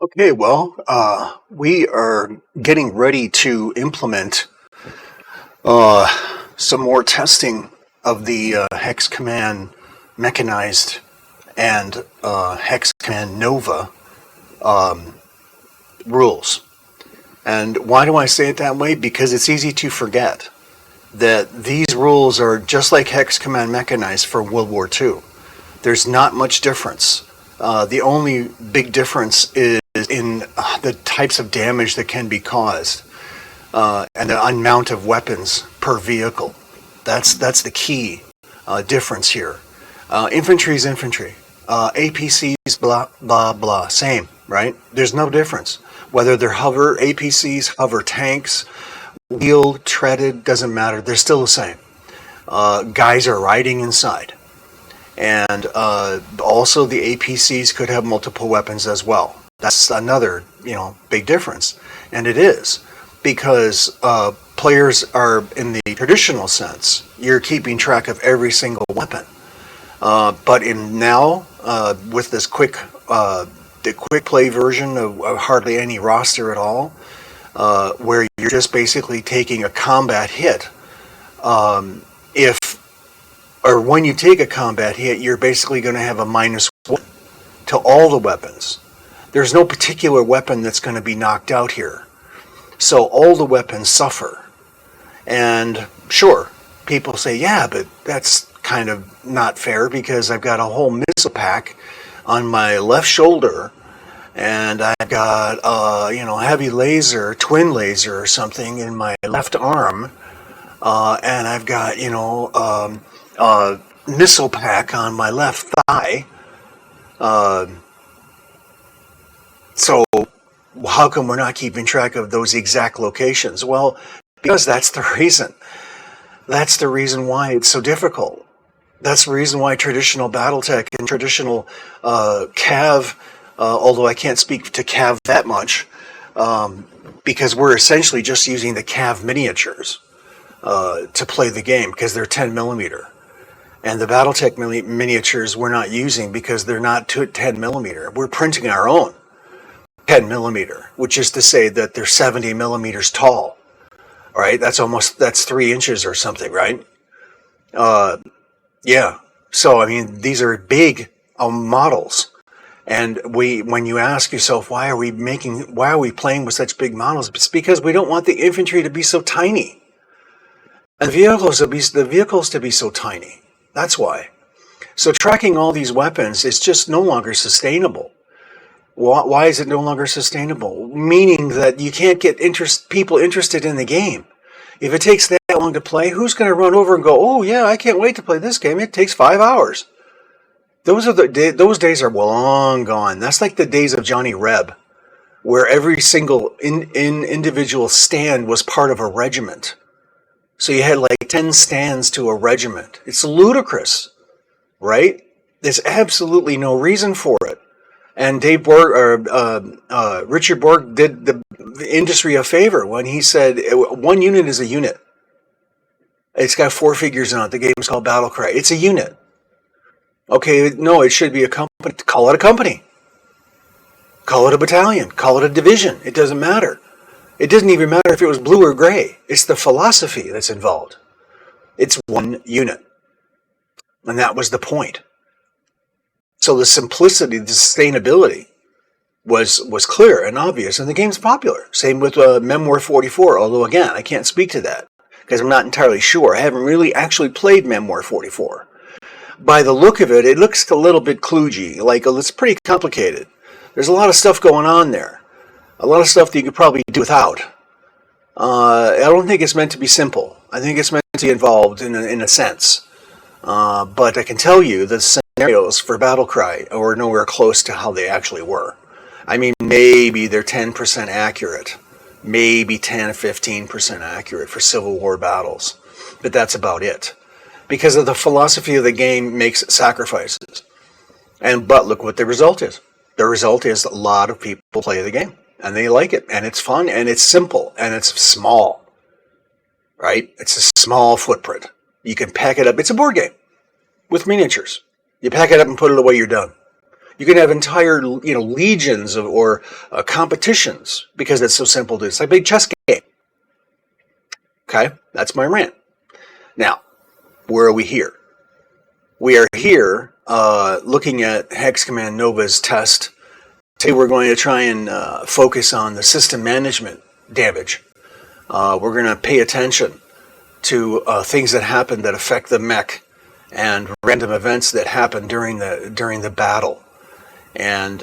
Okay, well, we are getting ready to implement some more testing of the hex command mechanized and hex command Nova rules. And why do I say it that way? Because it's easy to forget that these rules are just like hex command mechanized for World War II. There's not much difference. The only big difference is in the types of damage that can be caused and the amount of weapons per vehicle. That's the key difference here. Infantry is infantry. APCs, blah, blah, blah, same, right? There's no difference. Whether they're hover APCs, hover tanks, wheeled, treaded, doesn't matter. They're still the same. Guys are riding inside. And also the APCs could have multiple weapons as well. That's another, big difference. And it is because players are, in the traditional sense, you're keeping track of every single weapon. But in now, with this the quick play version of hardly any roster at all, where you're just basically taking a combat hit, when you take a combat hit, you're basically going to have a -1 to all the weapons. There's no particular weapon that's going to be knocked out here. So all the weapons suffer. And sure, people say, yeah, but that's kind of not fair because I've got a whole missile pack on my left shoulder and I've got, heavy laser, twin laser or something in my left arm. And I've got, missile pack on my left thigh. So how come we're not keeping track of those exact locations? Well, because that's the reason. That's the reason why it's so difficult. That's the reason why traditional BattleTech and traditional Cav, although I can't speak to Cav that much, because we're essentially just using the Cav miniatures to play the game because they're 10 millimeter. And the BattleTech miniatures we're not using because they're not 10 millimeter. We're printing our own 10 millimeter, which is to say that they're 70 millimeters tall. All right, that's 3 inches or something, right? Yeah. So I mean, these are big models, and when you ask yourself why are we playing with such big models, it's because we don't want the infantry to be so tiny, and the vehicles to be so tiny. That's why. So tracking all these weapons is just no longer sustainable. Why is it no longer sustainable? Meaning that you can't get people interested in the game. If it takes that long to play, who's going to run over and go, oh yeah, I can't wait to play this game. It takes 5 hours. Those days are long gone. That's like the days of Johnny Reb, where every single individual stand was part of a regiment. So you had like 10 stands to a regiment. It's ludicrous, right? There's absolutely no reason for it. And Richard Borg did the industry a favor when he said 1 unit is a unit. It's got 4 figures on it. The game is called Battlecry. It's a unit. Okay, no, it should be a company. Call it a company. Call it a battalion. Call it a division. It doesn't matter. It doesn't even matter if it was blue or gray. It's the philosophy that's involved. It's 1 unit. And that was the point. So the simplicity, the sustainability was clear and obvious, and the game's popular. Same with Memoir 44, although again, I can't speak to that because I'm not entirely sure. I haven't really actually played Memoir 44. By the look of it, it looks a little bit kludgy, like it's pretty complicated. There's a lot of stuff going on there. A lot of stuff that you could probably do without. I don't think it's meant to be simple. I think it's meant to be involved in a sense. But I can tell you the scenarios for Battlecry are nowhere close to how they actually were. I mean, maybe they're 10% accurate. Maybe 10 or 15% accurate for Civil War battles. But that's about it. Because of the philosophy of the game makes sacrifices. But look what the result is. The result is a lot of people play the game. And they like it. And it's fun. And it's simple. And it's small. Right? It's a small footprint. You can pack it up. It's a board game with miniatures. You pack it up and put it away, you're done. You can have entire, legions of or competitions because it's so simple to. It's like a big chess game. Okay, that's my rant. Now, where are we here? We are here looking at Hex Command Nova's test. Today we're going to try and focus on the system management damage. We're going to pay attention to things that happen that affect the mech and random events that happen during the battle. And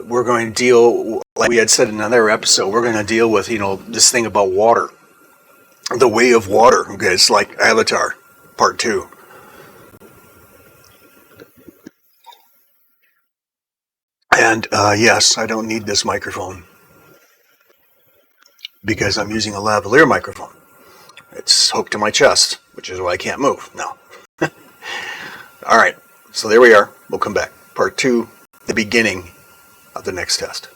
we're going to deal, like we had said in another episode, we're going to deal with this thing about water, the way of water. Okay, it's like Avatar Part 2. And yes, I don't need this microphone because I'm using a lavalier microphone. It's hooked to my chest, which is why I can't move. No. All right, so there we are. We'll come back. Part 2, the beginning of the next test.